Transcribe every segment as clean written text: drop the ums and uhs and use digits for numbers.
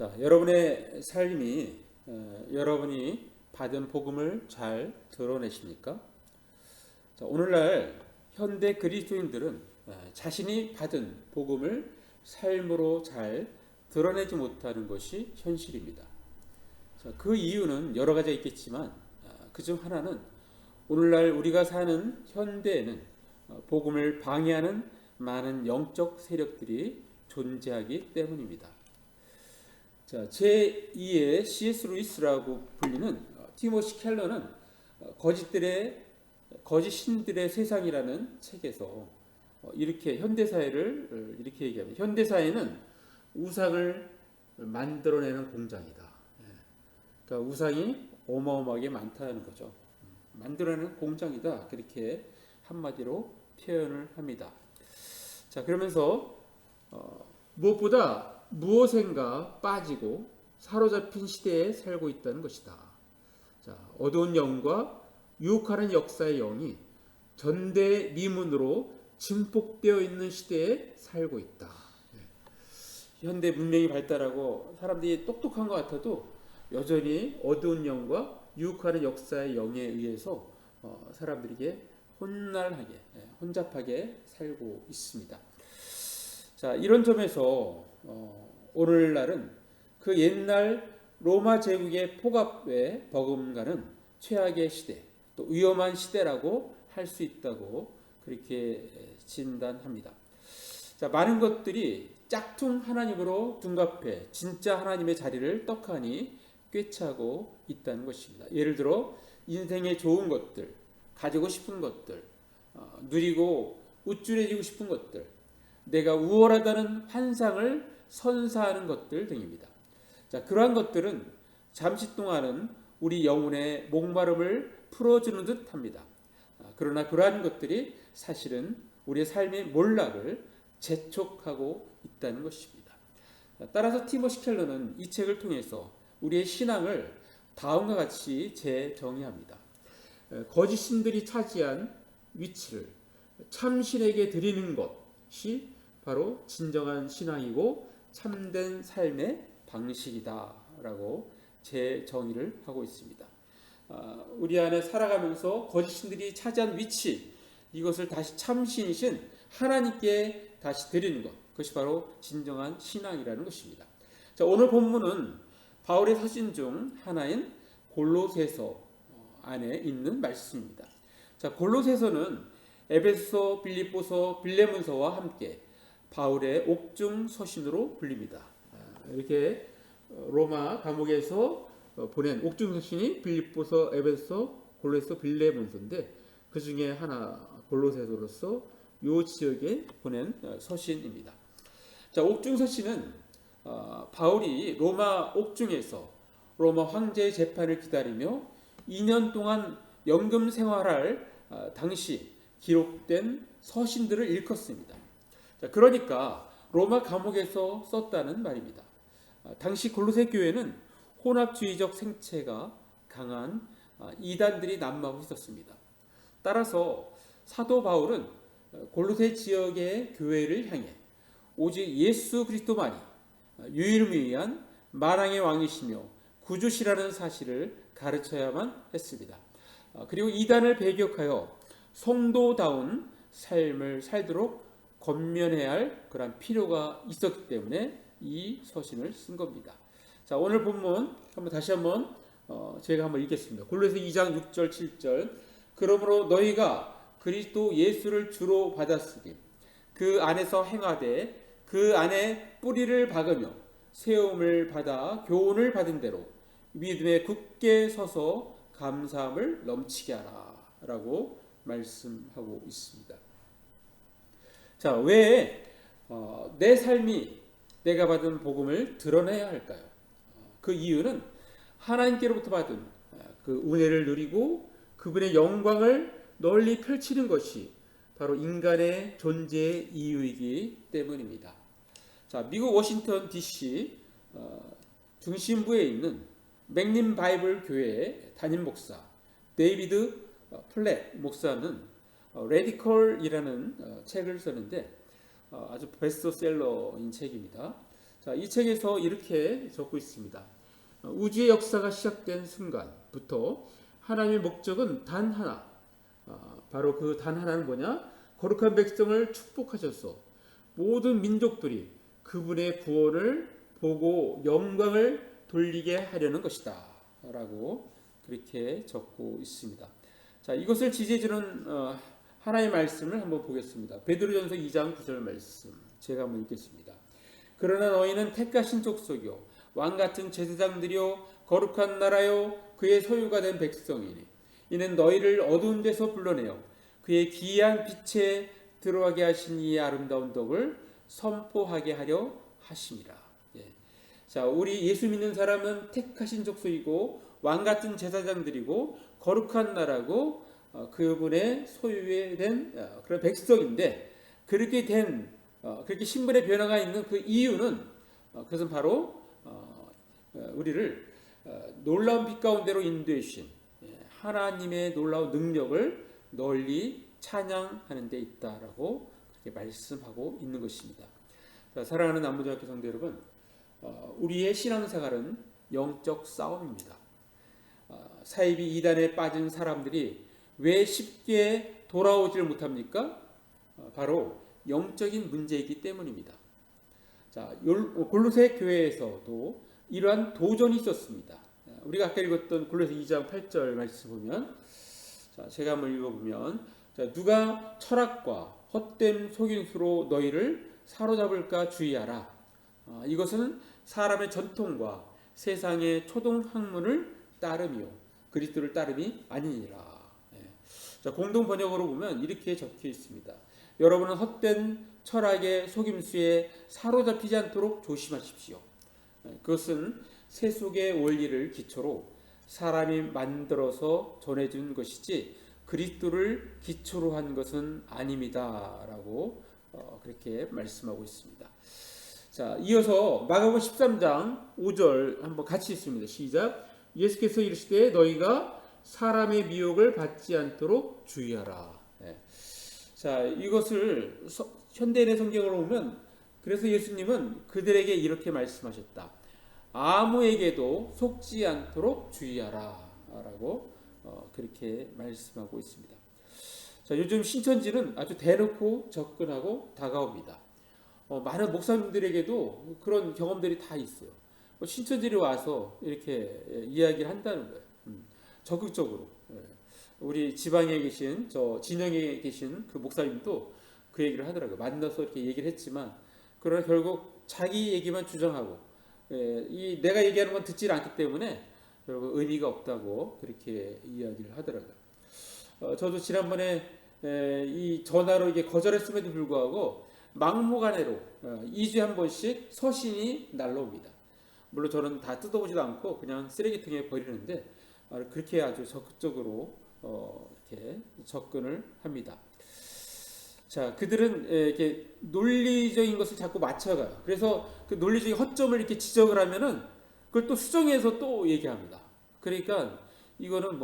자, 여러분의 삶이 여러분이 받은 복음을 잘 드러내십니까? 자, 오늘날 현대 그리스도인들은 자신이 받은 복음을 삶으로 잘 드러내지 못하는 것이 현실입니다. 자, 그 이유는 여러 가지가 있겠지만 그중 하나는 오늘날 우리가 사는 현대에는 복음을 방해하는 많은 영적 세력들이 존재하기 때문입니다. 자, 제2의 C.S. 루이스라고 불리는 티모시 켈러는 거짓 신들의 세상이라는 책에서 이렇게 현대사회를 이렇게 얘기합니다. 현대사회는 우상을 만들어내는 공장이다. 그러니까 우상이 어마어마하게 많다는 거죠. 만들어내는 공장이다. 그렇게 한마디로 표현을 합니다. 자, 그러면서 무엇보다 무엇인가 빠지고 사로잡힌 시대에 살고 있다는 것이다. 자, 어두운 영과 유혹하는 역사의 영이 전대미문으로 증폭되어 있는 시대에 살고 있다. 현대 문명이 발달하고 사람들이 똑똑한 것 같아도 여전히 어두운 영과 유혹하는 역사의 영에 의해서 사람들에게 혼잡하게 살고 있습니다. 자, 이런 점에서 오늘날은 그 옛날 로마 제국의 폭압에 버금가는 최악의 시대, 또 위험한 시대라고 할 수 있다고 그렇게 진단합니다. 자, 많은 것들이 짝퉁 하나님으로 둔갑해 진짜 하나님의 자리를 떡하니 꿰차고 있다는 것입니다. 예를 들어 인생의 좋은 것들, 가지고 싶은 것들, 누리고 우쭐해지고 싶은 것들, 내가 우월하다는 환상을 선사하는 것들 등입니다. 자, 그러한 것들은 잠시 동안은 우리 영혼의 목마름을 풀어주는 듯 합니다. 그러나 그러한 것들이 사실은 우리의 삶의 몰락을 재촉하고 있다는 것입니다. 따라서 티모시 켈러는 이 책을 통해서 우리의 신앙을 다음과 같이 재정의합니다. 거짓 신들이 차지한 위치를 참신에게 드리는 것이 바로 진정한 신앙이고 참된 삶의 방식이다라고 재정의를 하고 있습니다. 우리 안에 살아가면서 거짓 신들이 차지한 위치, 이것을 다시 참신이신 하나님께 다시 드리는 것, 그것이 바로 진정한 신앙이라는 것입니다. 자, 오늘 본문은 바울의 서신 중 하나인 골로새서 안에 있는 말씀입니다. 자, 골로새서는 에베소, 빌립보서, 빌레몬서와 함께 바울의 옥중 서신으로 불립니다. 이렇게 로마 감옥에서 보낸 옥중 서신이 빌립보서, 에베소, 골로새, 빌레몬서인데 그 중에 하나 골로새서로서 이 지역에 보낸 서신입니다. 자, 옥중 서신은 바울이 로마 옥중에서 로마 황제의 재판을 기다리며 2년 동안 연금 생활할 당시 기록된 서신들을 일컫습니다. 자, 그러니까 로마 감옥에서 썼다는 말입니다. 당시 골로새 교회는 혼합주의적 생체가 강한 이단들이 난무하고 있었습니다. 따라서 사도 바울은 골로새 지역의 교회를 향해 오직 예수 그리스도만이 유일무이한 만왕의 왕이시며 구주시라는 사실을 가르쳐야만 했습니다. 그리고 이단을 배격하여 성도다운 삶을 살도록 권면해야 할 그런 필요가 있었기 때문에 이 서신을 쓴 겁니다. 자, 오늘 본문 다시 한번 제가 한번 읽겠습니다. 골로새 2장 6절 7절. 그러므로 너희가 그리스도 예수를 주로 받았으니 그 안에서 행하되 그 안에 뿌리를 박으며 세움을 받아 교훈을 받은 대로 믿음에 굳게 서서 감사함을 넘치게 하라 라고 말씀하고 있습니다. 자, 왜 내 삶이 내가 받은 복음을 드러내야 할까요? 그 이유는 하나님께로부터 받은 그 은혜를 누리고 그분의 영광을 널리 펼치는 것이 바로 인간의 존재의 이유이기 때문입니다. 자, 미국 워싱턴 DC 중심부에 있는 맥림 바이블 교회의 담임 목사 데이비드 플랫 목사는 레디컬이라는 책을 썼는데 아주 베스트셀러인 책입니다. 자, 이 책에서 이렇게 적고 있습니다. 우주의 역사가 시작된 순간부터 하나님의 목적은 단 하나, 바로 그 단 하나는 뭐냐? 거룩한 백성을 축복하셔서 모든 민족들이 그분의 구원을 보고 영광을 돌리게 하려는 것이다 라고 그렇게 적고 있습니다. 자, 이것을 지지해주는 하나님의 말씀을 한번 보겠습니다. 베드로전서 2장 9절 말씀 제가 한번 읽겠습니다. 그러나 너희는 택하신 족속이요 왕같은 제사장들이요 거룩한 나라요 그의 소유가 된 백성이니 이는 너희를 어두운 데서 불러내어 그의 기이한 빛에 들어가게 하신 이의 아름다운 덕을 선포하게 하려 하심이라. 예. 자, 우리 예수 믿는 사람은 택하신 족속이고 왕같은 제사장들이고 거룩한 나라고 그분의 소유에 된 그런 백성인데 그렇게 된 그렇게 신분의 변화가 있는 그 이유는 그것은 바로 우리를 놀라운 빛 가운데로 인도해주신 하나님의 놀라운 능력을 널리 찬양하는 데 있다라고 그렇게 말씀하고 있는 것입니다. 자, 사랑하는 남부중학교 성도 여러분, 우리의 신앙생활은 영적 싸움입니다. 사이비 이단에 빠진 사람들이 왜 쉽게 돌아오지를 못합니까? 바로 영적인 문제이기 때문입니다. 자, 골로새 교회에서도 이러한 도전이 있었습니다. 우리가 아까 읽었던 골로새 2장 8절 말씀 보면, 자, 제가 한번 읽어보면, 자, 누가 철학과 헛된 속임수로 너희를 사로잡을까 주의하라. 이것은 사람의 전통과 세상의 초동 학문을 따름이요 그리스도를 따름이 아니니라. 자, 공동 번역으로 보면 이렇게 적혀 있습니다. 여러분은 헛된 철학의 속임수에 사로잡히지 않도록 조심하십시오. 그것은 세속의 원리를 기초로 사람이 만들어서 전해준 것이지 그리스도를 기초로 한 것은 아닙니다 라고 그렇게 말씀하고 있습니다. 자, 이어서 마가복음 13장 5절 한번 같이 읽습니다. 시작. 예수께서 이르시되 너희가 사람의 미혹을 받지 않도록 주의하라. 자, 이것을 현대인의 성경으로 보면 그래서 예수님은 그들에게 이렇게 말씀하셨다. 아무에게도 속지 않도록 주의하라 라고 그렇게 말씀하고 있습니다. 자, 요즘 신천지는 아주 대놓고 접근하고 다가옵니다. 많은 목사님들에게도 그런 경험들이 다 있어요. 신천지에 와서 이렇게 이야기를 한다는 거예요. 적극적으로. 우리 지방에 계신 진영에 계신 그 목사님도 그 얘기를 하더라고요. 만나서 이렇게 얘기를 했지만 그러나 결국 자기 얘기만 주장하고 내가 얘기하는 건 듣질 않기 때문에 결국 의미가 없다고 그렇게 이야기를 하더라고요. 저도 지난번에 이 전화로 이게 거절했음에도 불구하고 막무가내로 2주에 한 번씩 서신이 날라옵니다. 물론 저는 다 뜯어보지도 않고 그냥 쓰레기통에 버리는데 그렇게 아주 적극적으로 이렇게 접근을 합니다. 자, 그들은 이렇게 논리적인 것을 자꾸 맞춰가요. 그래서 그 논리적인 허점을 이렇게 지적을 하면은 그걸 또 수정해서 또 얘기합니다. 그러니까 이거는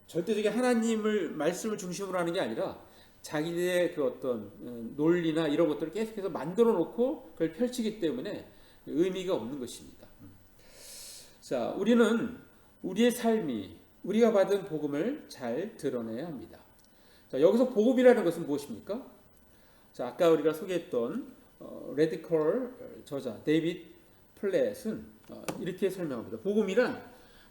절대적인 하나님을 말씀을 중심으로 하는 게 아니라 자기들의 그 어떤 논리나 이런 것들을 계속해서 만들어 놓고 그걸 펼치기 때문에 의미가 없는 것입니다. 자, 우리는 우리의 삶이 우리가 받은 복음을 잘 드러내야 합니다. 자, 여기서 복음이라는 것은 무엇입니까? 자, 아까 우리가 소개했던 레디컬 저자 데이빗 플랫은 이렇게 설명합니다. 복음이란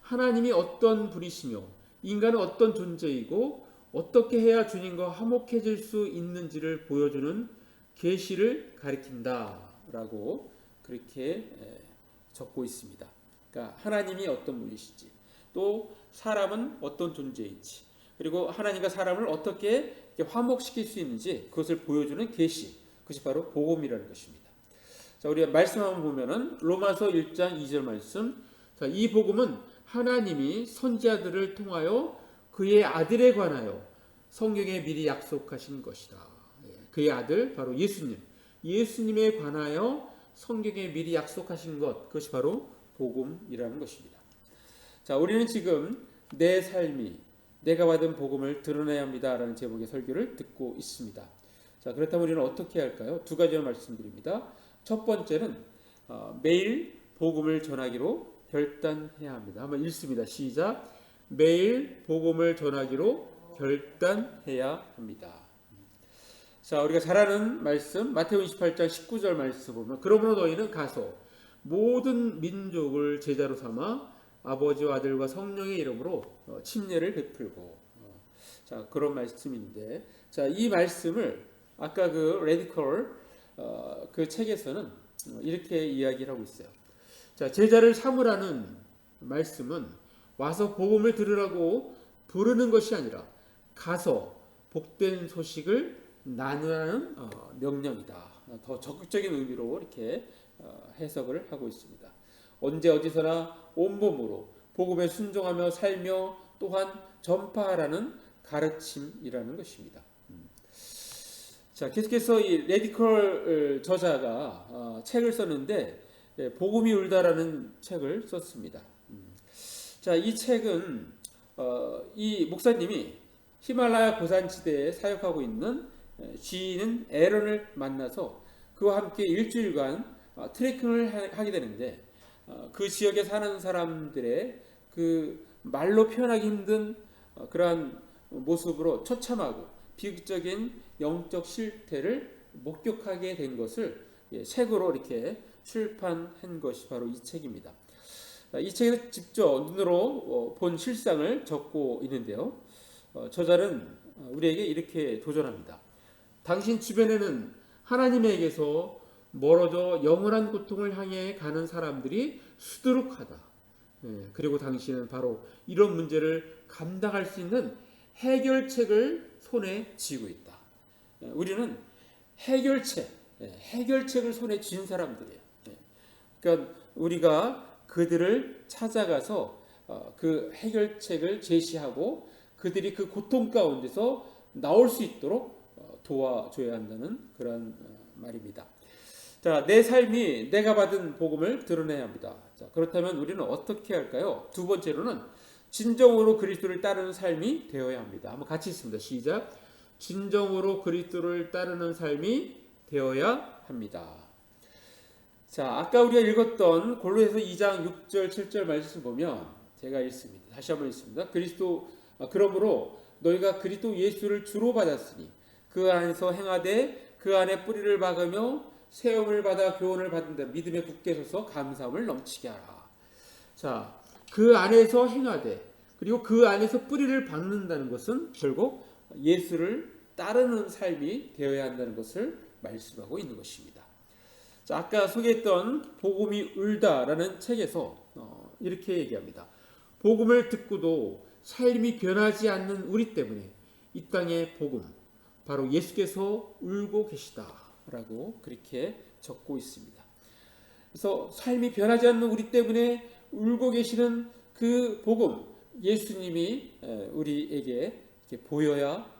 하나님이 어떤 분이시며 인간은 어떤 존재이고 어떻게 해야 주님과 화목해질 수 있는지를 보여주는 계시를 가리킨다라고 그렇게 적고 있습니다. 그러니까 하나님이 어떤 분이시지, 또 사람은 어떤 존재인지, 그리고 하나님과 사람을 어떻게 화목시킬 수 있는지 그것을 보여주는 계시, 그것이 바로 복음이라는 것입니다. 자, 우리가 말씀 한번 보면은 로마서 1장 2절 말씀. 자, 이 복음은 하나님이 선지자들을 통하여 그의 아들에 관하여 성경에 미리 약속하신 것이다. 그의 아들 바로 예수님에 관하여 성경에 미리 약속하신 것, 그것이 바로 복음이라는 것입니다. 자, 우리는 지금 내 삶이 내가 받은 복음을 드러내야 합니다라는 제목의 설교를 듣고 있습니다. 자, 그렇다면 우리는 어떻게 할까요? 두 가지를 말씀드립니다. 첫 번째는 매일 복음을 전하기로 결단해야 합니다. 한번 읽습니다. 시작. 매일 복음을 전하기로 결단해야 합니다. 자, 우리가 잘 아는 말씀 마태복음 28장 19절 말씀 보면 그러므로 너희는 가서 모든 민족을 제자로 삼아 아버지와 아들과 성령의 이름으로 침례를 베풀고, 자, 그런 말씀인데, 자, 이 말씀을 아까 그 레디컬 그 책에서는 이렇게 이야기를 하고 있어요. 자, 제자를 삼으라는 말씀은 와서 복음을 들으라고 부르는 것이 아니라 가서 복된 소식을 나누라는 명령이다. 더 적극적인 의미로 이렇게 해석을 하고 있습니다. 언제 어디서나 온몸으로 복음에 순종하며 살며 또한 전파하라는 가르침이라는 것입니다. 자, 계속해서 이 레디컬 저자가 책을 썼는데 복음이 울다라는 책을 썼습니다. 자, 이 책은 이 목사님이 히말라야 고산지대에 사역하고 있는 지인 에런을 만나서 그와 함께 일주일간 트레킹을 하게 되는데, 그 지역에 사는 사람들의 그 말로 표현하기 힘든 그러한 모습으로 처참하고 비극적인 영적 실태를 목격하게 된 것을 책으로 이렇게 출판한 것이 바로 이 책입니다. 이 책에서 직접 눈으로 본 실상을 적고 있는데요. 저자는 우리에게 이렇게 도전합니다. 당신 주변에는 하나님에게서 멀어져 영원한 고통을 향해 가는 사람들이 수두룩하다. 그리고 당신은 바로 이런 문제를 감당할 수 있는 해결책을 손에 쥐고 있다. 우리는 해결책을 손에 쥔 사람들이에요. 그러니까 우리가 그들을 찾아가서 그 해결책을 제시하고 그들이 그 고통 가운데서 나올 수 있도록 도와줘야 한다는 그런 말입니다. 자, 내 삶이 내가 받은 복음을 드러내야 합니다. 자, 그렇다면 우리는 어떻게 할까요? 두 번째로는 진정으로 그리스도를 따르는 삶이 되어야 합니다. 한번 같이 읽습니다. 시작. 진정으로 그리스도를 따르는 삶이 되어야 합니다. 자, 아까 우리가 읽었던 골로새서 2장 6절 7절 말씀 보면 제가 읽습니다. 다시 한번 읽습니다. 그러므로 너희가 그리스도 예수를 주로 받았으니 그 안에서 행하되 그 안에 뿌리를 박으며 세움을 받아 교훈을 받은 데 믿음에 굳게 서서 감사함을 넘치게 하라. 자, 그 안에서 행하되, 그리고 그 안에서 뿌리를 박는다는 것은 결국 예수를 따르는 삶이 되어야 한다는 것을 말씀하고 있는 것입니다. 자, 아까 소개했던 복음이 울다라는 책에서 이렇게 얘기합니다. 복음을 듣고도 삶이 변하지 않는 우리 때문에 이 땅의 복음, 바로 예수께서 울고 계시다라고 그렇게 적고 있습니다. 그래서 삶이 변하지 않는 우리 때문에 울고 계시는 그 복음, 예수님이 우리에게 이렇게 보여야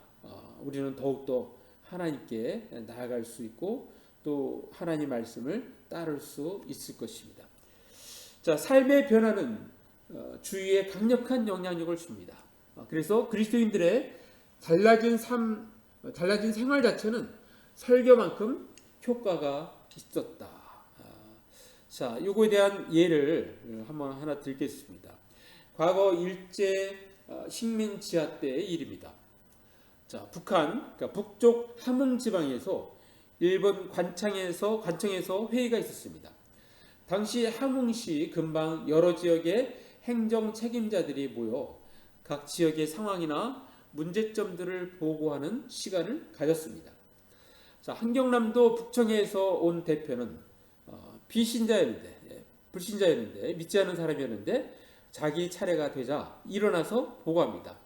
우리는 더욱더 하나님께 나아갈 수 있고 또 하나님 말씀을 따를 수 있을 것입니다. 자, 삶의 변화는 주위에 강력한 영향력을 줍니다. 그래서 그리스도인들의 달라진 생활 자체는 설교만큼 효과가 있었다. 자, 이거에 대한 예를 한번 하나 들겠습니다. 과거 일제 식민 지하 때의 일입니다. 자, 그러니까 북쪽 함흥 지방에서 일본 관청에서 회의가 있었습니다. 당시 함흥시 근방 여러 지역의 행정 책임자들이 모여 각 지역의 상황이나 문제점들을 보고하는 시간을 가졌습니다. 자, 한경남도 북청에서 온 대표는 불신자였는데 믿지 않는 사람이었는데 자기 차례가 되자 일어나서 보고합니다.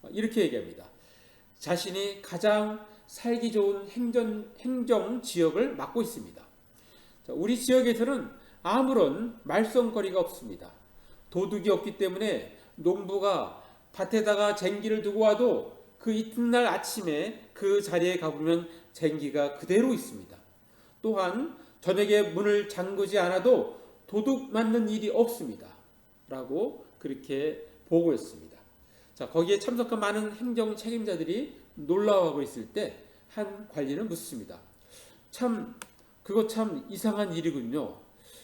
이렇게 얘기합니다. 자신이 가장 살기 좋은 행정 지역을 맡고 있습니다. 자, 우리 지역에서는 아무런 말썽거리가 없습니다. 도둑이 없기 때문에 농부가 밭에다가 쟁기를 두고 와도 그 이튿날 아침에 그 자리에 가보면 쟁기가 그대로 있습니다. 또한 저녁에 문을 잠그지 않아도 도둑 맞는 일이 없습니다. 라고 그렇게 보고했습니다. 자, 거기에 참석한 많은 행정 책임자들이 놀라워하고 있을 때 한 관리는 묻습니다. 참 그거 참 이상한 일이군요.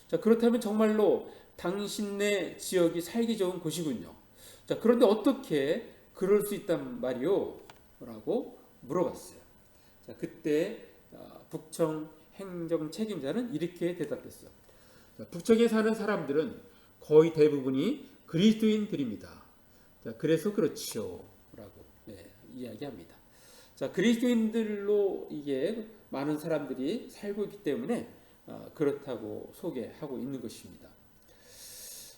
자, 그렇다면 정말로 당신네 지역이 살기 좋은 곳이군요. 자, 그런데 어떻게 그럴 수 있단 말이오? 라고 물어봤어요. 자, 그때 북청 행정 책임자는 이렇게 대답했어. 자, 북청에 사는 사람들은 거의 대부분이 그리스도인들입니다. 자, 그래서 그렇지요. 라고 이야기합니다. 자, 그리스도인들로 이게 많은 사람들이 살고 있기 때문에 그렇다고 소개하고 있는 것입니다.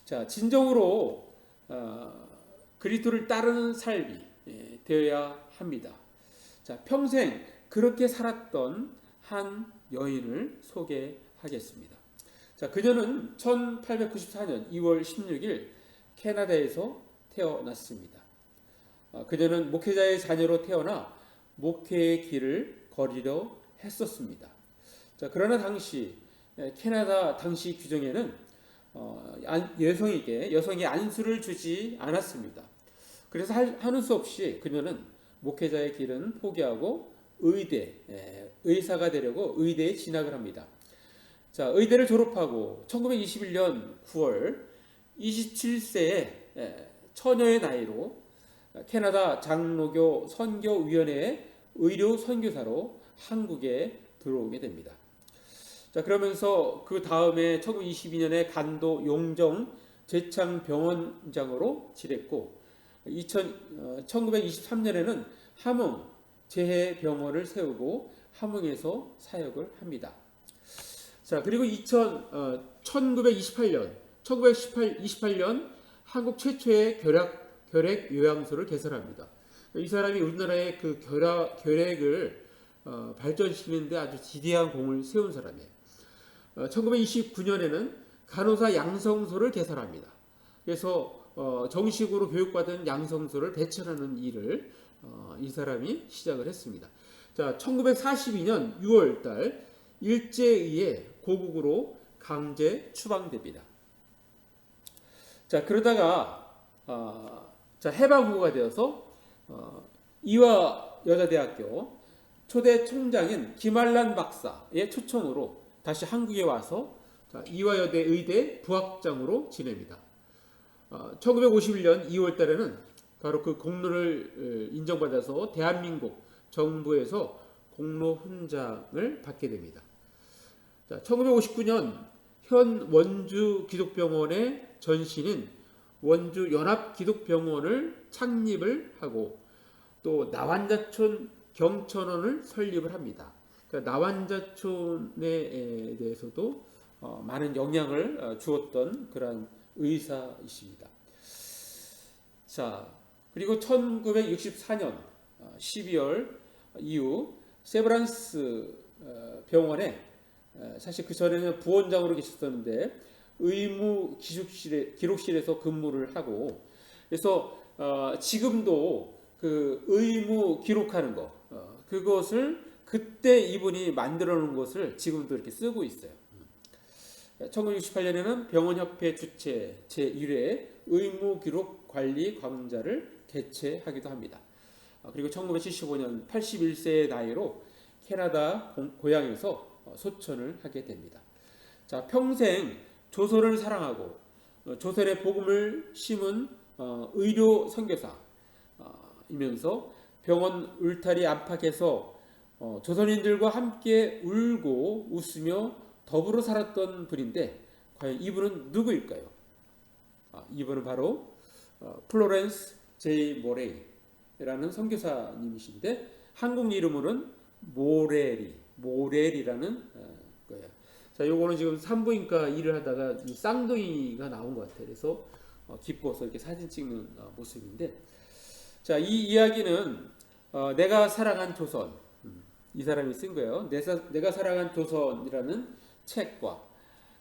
자, 진정으로 그리스도를 따르는 삶이 되어야 합니다. 자, 평생 그렇게 살았던 한 여인을 소개하겠습니다. 자, 그녀는 1894년 2월 16일 캐나다에서 태어났습니다. 그녀는 목회자의 자녀로 태어나 목회의 길을 걸으려 했었습니다. 자, 그러나 당시 캐나다 당시 규정에는 여성에게 안수를 주지 않았습니다. 그래서 하는 수 없이 그녀는 목회자의 길은 포기하고 의사가 되려고 의대에 진학을 합니다. 자, 의대를 졸업하고 1921년 9월 27세의 처녀의 나이로 캐나다 장로교 선교위원회의 의료 선교사로 한국에 들어오게 됩니다. 자, 그러면서 그 다음에 1922년에 간도 용정 제창병원장으로 지냈고 1923년에는 함흥 재해병원을 세우고 함흥에서 사역을 합니다. 자, 그리고 1928년 한국 최초의 결핵 요양소를 개설합니다. 이 사람이 우리나라의 그 결핵을 발전시키는데 아주 지대한 공을 세운 사람이에요. 1929년에는 간호사 양성소를 개설합니다. 그래서 정식으로 교육받은 양성소를 배출하는 일을 이 사람이 시작을 했습니다. 자, 1942년 6월달 일제의회 고국으로 강제 추방됩니다. 자, 그러다가 해방 후가 되어서 이화여자대학교 초대 총장인 김한란 박사의 초청으로 다시 한국에 와서 이화여대 의대 부학장으로 지냅니다. 1951년 2월 달에는 바로 그 공로를 인정받아서 대한민국 정부에서 공로 훈장을 받게 됩니다. 자, 1959년 현 원주 기독병원의 전신인 원주 연합기독병원을 창립을 하고 또 나환자촌 경천원을 설립을 합니다. 그러니까 나환자촌에 대해서도 많은 영향을 주었던 그런 의사이십니다. 자, 그리고 1964년 12월 이후 세브란스 병원에 사실 그 전에는 부원장으로 계셨었는데 의무 기록실에서 근무를 하고 그래서 지금도 그 의무 기록하는 거 그것을 그때 이분이 만들어 놓은 것을 지금도 이렇게 쓰고 있어요. 1968년에는 병원협회 주최 제1회 의무기록관리 강좌를 개최하기도 합니다. 그리고 1975년 81세의 나이로 캐나다 고향에서 소천을 하게 됩니다. 자, 평생 조선을 사랑하고 조선의 복음을 심은 의료 선교사이면서 병원 울타리 안팎에서 조선인들과 함께 울고 웃으며 더불어 살았던 분인데 과연 이분은 누구일까요? 이분은 바로 플로렌스 제이 모레이라는 선교사님이신데 한국 이름으로는 모렐이라는 거예요. 자, 요거는 지금 산부인과 일을 하다가 이 쌍둥이가 나온 것 같아요. 그래서 기뻐서 이렇게 사진 찍는 모습인데, 자, 이 이야기는 내가 사랑한 조선, 이 사람이 쓴 거예요. 내가 사랑한 조선이라는 책과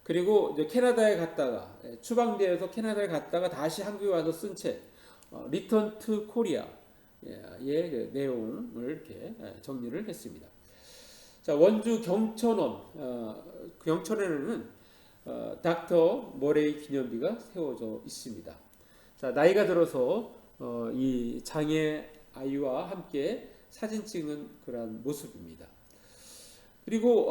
그리고 이제 캐나다에 갔다가 추방되어서 캐나다에 갔다가 다시 한국에 와서 쓴 책, 리턴 투 코리아의 그 내용을 이렇게 정리를 했습니다. 자, 원주 경천원에는 닥터 모레이 기념비가 세워져 있습니다. 자, 나이가 들어서 이 장애 아이와 함께 사진 찍는 그런 모습입니다. 그리고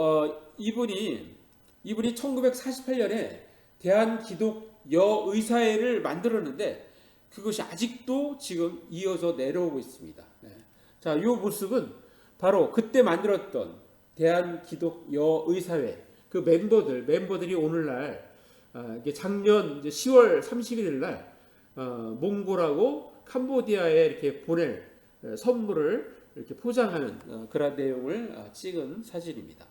이분이 1948년에 대한기독여의사회를 만들었는데 그것이 아직도 지금 이어져 내려오고 있습니다. 네. 자, 이 모습은 바로 그때 만들었던 대한기독여의사회 그 멤버들이 오늘날 이게 작년 이제 10월 31일 날 몽골하고 캄보디아에 이렇게 보낼 선물을 이렇게 포장하는 그런 내용을 찍은 사진입니다.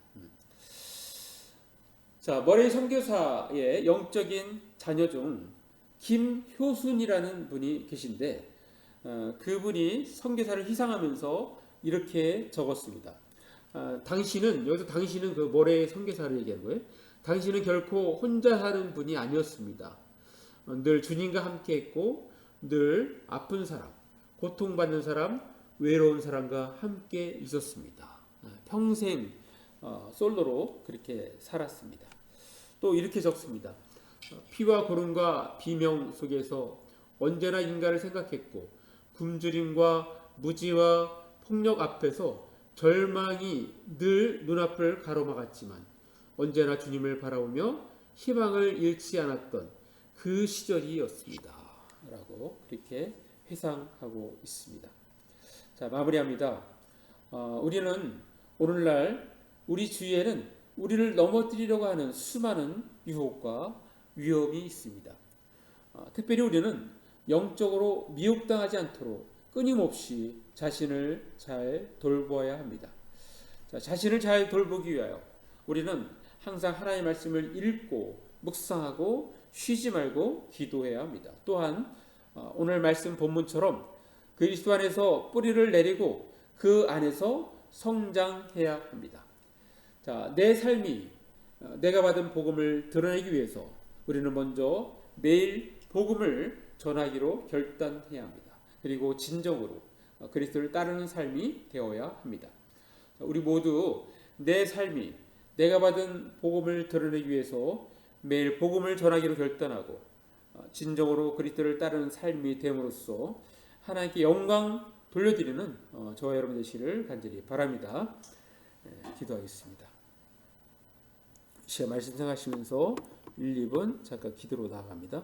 자, 머레이 선교사의 영적인 자녀 중 김효순이라는 분이 계신데 그분이 선교사를 희생하면서 이렇게 적었습니다. 당신은 그 머레이 선교사를 얘기하는 거예요. 당신은 결코 혼자 사는 분이 아니었습니다. 늘 주님과 함께했고 늘 아픈 사람, 고통받는 사람, 외로운 사람과 함께 있었습니다. 평생 솔로로 그렇게 살았습니다. 또 이렇게 적습니다. 피와 고름과 비명 속에서 언제나 인간을 생각했고 굶주림과 무지와 폭력 앞에서 절망이 늘 눈앞을 가로막았지만 언제나 주님을 바라보며 희망을 잃지 않았던 그 시절이었습니다. 라고 그렇게 회상하고 있습니다. 자, 마무리합니다. 우리는 오늘날 우리 주위에는 우리를 넘어뜨리려고 하는 수많은 유혹과 위험이 있습니다. 특별히 우리는 영적으로 미혹당하지 않도록 끊임없이 자신을 잘 돌보아야 합니다. 자, 자신을 잘 돌보기 위하여 우리는 항상 하나님의 말씀을 읽고 묵상하고 쉬지 말고 기도해야 합니다. 또한 오늘 말씀 본문처럼 그리스도 안에서 뿌리를 내리고 그 안에서 성장해야 합니다. 자, 내 삶이 내가 받은 복음을 드러내기 위해서 우리는 먼저 매일 복음을 전하기로 결단해야 합니다. 그리고 진정으로 그리스도를 따르는 삶이 되어야 합니다. 우리 모두 내 삶이 내가 받은 복음을 드러내기 위해서 매일 복음을 전하기로 결단하고 진정으로 그리스도를 따르는 삶이 됨으로써 하나님께 영광 돌려드리는 저와 여러분 되시기를 간절히 바랍니다. 기도하겠습니다. 시간 말씀 생각하시면서 1, 2분 잠깐 기도로 나아갑니다.